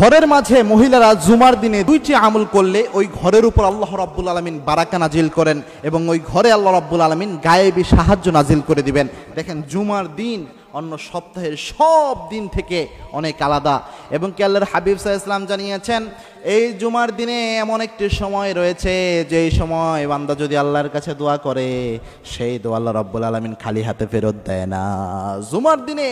ঘরের মাঝে মহিলারা জুমার দিনে দুইটি আমল করলে ওই ঘরের উপর আল্লাহ রাব্বুল আলামিন বারাকা নাজিল করেন এবং ওই ঘরে আল্লাহ রাব্বুল আলামিন গায়েবী সাহায্য নাজিল করে দিবেন। দেখেন জুমার দিন অন্য সপ্তাহের সব দিন থেকে অনেক আলাদা এবং কি আল্লাহর হাবিব সাল্লাল্লাহু আলাইহি ওয়াসাল্লাম জানিয়েছেন এই জুমার দিনে এমন একটি সময় রয়েছে যেই সময় বান্দা যদি আল্লাহর কাছে দোয়া করে সেই দোয়া আল্লাহ রাব্বুল আলামিন খালি হাতে ফেরত দেয় না। জুমার দিনে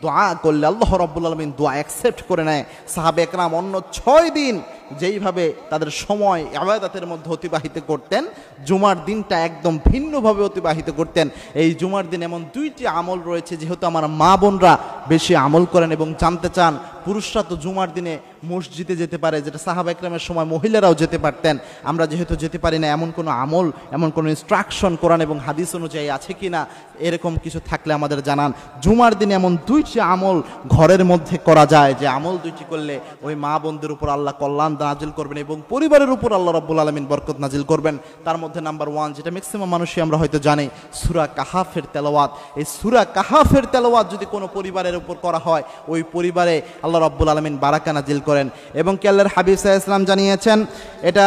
দোয়া করলে আল্লাহ রাব্বুল আলামিন দোয়া অ্যাকসেপ্ট করে নেয়। সাহাবে একরাম অন্য 6 দিন যেইভাবে তাদের সময় ইবাদতের মধ্যে অতিবাহিত করতেন, জুমার দিনটা একদম ভিন্নভাবে অতিবাহিত করতেন। এই জুমার দিন এমন দুইটি আমল রয়েছে, যেহেতু আমার মা বোনরা বেশি আমল করেন এবং জানতে চান, পুরুষরা তো জুমার দিনে মসজিদে যেতে পারে, যেটা সাহাবা একরামের সময় মহিলারাও যেতে পারতেন, আমরা যেহেতু যেতে পারি না, এমন কোনো আমল, এমন কোনো ইনস্ট্রাকশন কোরআন এবং হাদিস অনুযায়ী আছে কি না, এরকম কিছু থাকলে আমাদের জানান। জুমার দিনে এমন দুইটি আমল ঘরের মধ্যে করা যায় যে আমল দুইটি করলে ওই মা বোনদের উপর আল্লাহ কল্যাণ নাজিল করবেন এবং পরিবারের উপর আল্লাহ রাব্বুল আলামিন বরকত নাজিল করবেন। তার মধ্যে নাম্বার 1, যেটা ম্যাক্সিমাম মানুষই আমরা হয়তো জানি, সূরা কাহাফের তেলাওয়াত। এই সূরা কাহাফের তেলাওয়াত যদি কোনো পরিবারের উপর করা হয়, ওই পরিবারে আল্লাহ রাব্বুল আলামিন বারাকা নাজিল করেন। এবং কি আল্লাহর হাবিব সাল্লাল্লাহু আলাইহি ওয়াসাল্লাম জানিয়েছেন, এটা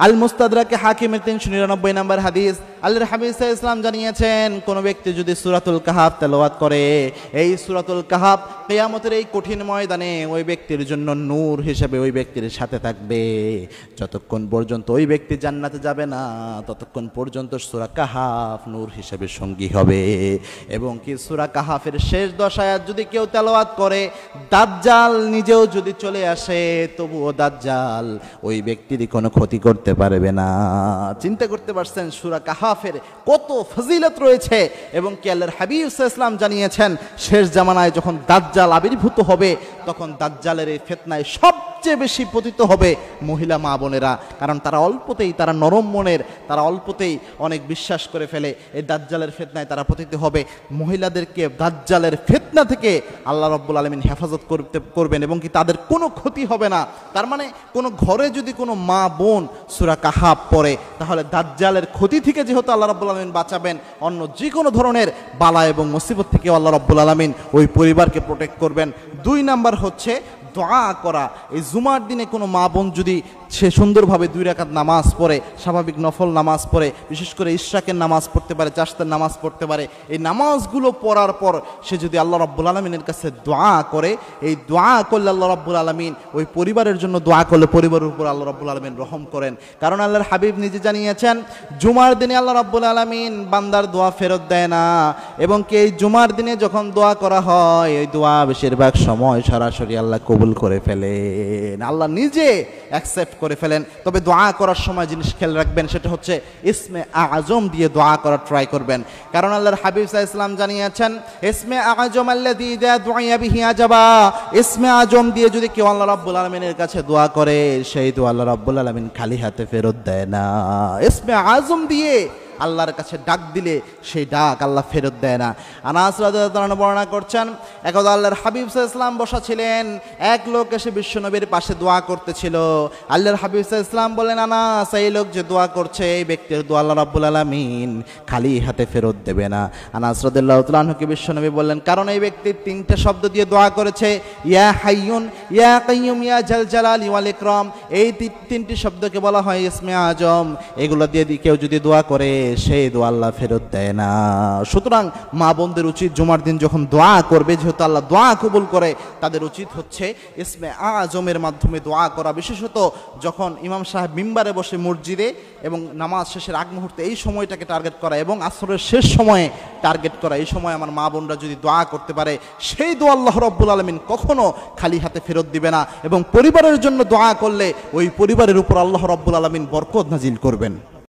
আল মুস্তাদরাকে হাকিমের 399 নম্বর হাদিস, আল্লাহর হাবিব সাল্লাল্লাহু আলাইহি ওয়াসাল্লাম জানিয়েছেন কোন ব্যক্তি যদি সূরাতুল কাহাফ তেলাওয়াত করে, এই সূরাতুল কাহাফ কিয়ামতের এই কঠিন ময়দানে ওই ব্যক্তির জন্য নূর হিসেবে ওই ব্যক্তির সাথে থাকবে। যতক্ষণ পর্যন্ত ওই ব্যক্তি জান্নাতে যাবে না, ততক্ষণ পর্যন্ত সূরা কাহাফ নূর হিসেবে সঙ্গী হবে। এবং কি সূরা কাহাফের শেষ 10 আয়াত যদি কেউ তেলাওয়াত করে, দাজ্জাল নিজেও যদি চলে আসে, তবুও দাজ্জাল ওই ব্যক্তিরই কোনো ক্ষতি করতে পারবে না। চিন্তা করতে পারছেন সূরা কাহাফের কত ফজিলত রয়েছে। এবং কি আল্লাহর হাবিব সাল্লাল্লাহু আলাইহি ওয়াসাল্লাম জানিয়েছেন, শেষ জামানায় যখন দাজ্জাল আবির্ভূত হবে, তখন দাজ্জালের এই ফিতনায় সবচেয়ে বেশি পতিত হবে মহিলা মা বোনেরা। কারণ তারা অল্পতেই, তারা নরম মনের, তারা অল্পতেই অনেক বিশ্বাস করে ফেলে। এই দাজ্জালের ফিতনায় তারা পতিত হবে। মহিলাদেরকে দাজ্জালের ফিতনা থেকে আল্লাহ রাব্বুল আলামিন হেফাজত করবেন এবং কি তাদের কোনো ক্ষতি হবে না। তার মানে কোনো ঘরে যদি কোনো মা বোন সূরা কাহাফ পড়ে, তাহলে দাজ্জালের ক্ষতি থেকে যেহেতু আল্লাহ রাব্বুল আলামিন বাঁচাবেন, অন্য যে কোনো ধরনের বালা এবং মুসিবত থেকে আল্লাহ রাব্বুল আলামিন ওই পরিবারকে প্রোটেক্ট করবেন। 2 নাম্বার হচ্ছে দোয়া করা। এই জুমার দিনে কোনো মা বোন যদি সে সুন্দরভাবে 2 রাকাত নামাজ পড়ে, স্বাভাবিক নফল নামাজ পড়ে, বিশেষ করে ইশরাকের নামাজ পড়তে পারে, চাশতের নামাজ পড়তে পারে, এই নামাজগুলো পড়ার পর সে যদি আল্লাহ রাব্বুল আলামিনের কাছে দোয়া করে, এই দোয়া করলে আল্লাহ রাব্বুল আলামিন ওই পরিবারের জন্য দোয়া করলে পরিবারের উপর আল্লাহ রাব্বুল আলামিন রহম করেন। কারণ আল্লাহর হাবিব নিজে জানিয়েছেন, জুমার দিনে আল্লাহ রাব্বুল আলামিন বান্দার দোয়া ফেরত দেয় না। এবং কি এই জুমার দিনে যখন দোয়া করা হয়, এই দোয়া বেশিরভাগ সময় সরাসরি আল্লাহ কবুল করে ফেলেন, আল্লাহ নিজে অ্যাকসেপ্ট করে ফেলেন। তবে দোয়া করার সময় জিনিস খেয়াল রাখবেন, সেটা হচ্ছে ইসমে আজম দিয়ে দোয়া করার ট্রাই করবেন। কারণ আল্লাহর হাবিব সাল্লাল্লাহু আলাইহি ওয়াসাল্লাম জানিয়েছেন, ইসমে আজম আল্লাযী ইযা দুইয়া বিহি আজাবা, ইসমে আজম দিয়ে যদি কেউ আল্লাহ রাব্বুল আলামিনের কাছে দোয়া করে, সেই দোয়া আল্লাহ রাব্বুল আলামিন খালি হাতে ফেরত দেয় না। ইসমে আজম দিয়ে আল্লাহর কাছে ডাক দিলে সেই ডাক আল্লাহ ফেরত দেয় না। আনাস রাদিয়াল্লাহু আনহু বর্ণনা করছেন, একদা আল্লাহর হাবিব সাল্লাল্লাহু আলাইহি ওয়াসাল্লাম বসা ছিলেন, এক লোক এসে বিশ্বনবীর পাশে দোয়া করতেছিল। আল্লাহর হাবিব সাল্লাল্লাহু আলাইহি ওয়াসাল্লাম বললেন, আনাস, এই লোক যে দোয়া করছে, এই ব্যক্তির দোয়া আল্লাহ রাব্বুল আলামিন খালি হাতে ফেরত দেবে না। আনাস রাদিয়াল্লাহু তাআলা আনহুকে বিশ্বনবী বললেন, কারণ এই ব্যক্তি 3টে শব্দ দিয়ে দোয়া করেছে, ইয়া হাইয়ুন, ইয়া কাইয়ুম, ইয়া জাল জালালি ওয়াল ইকরাম। এই 3টি শব্দকে বলা হয় ইসমে আজম। এগুলো দিয়ে কেউ যদি দোয়া করে, সেই দোয়া আল্লাহ ফেরত দেয় না। সুতরাং মা বোনদের উচিত জুমার দিন যখন দোয়া করবে, যেহেতু আল্লাহ দোয়া কবুল করে, তাদের উচিত হচ্ছে ইসমে আজমের মাধ্যমে দোয়া করা। বিশেষত যখন ইমাম সাহেব মিম্বারে বসে মসজিদে এবং নামাজ শেষের আগ মুহূর্তে, এই সময়টাকে টার্গেট করা এবং আসরের শেষ সময়ে টার্গেট করা। এই সময় আমার মা বোনরা যদি দোয়া করতে পারে, সেই দোয়া আল্লাহ রাব্বুল আলামিন কখনো খালি হাতে ফেরত দিবে না। এবং পরিবারের জন্য দোয়া করলে ওই পরিবারের উপর আল্লাহ রাব্বুল আলামিন বরকত নাজিল করবেন।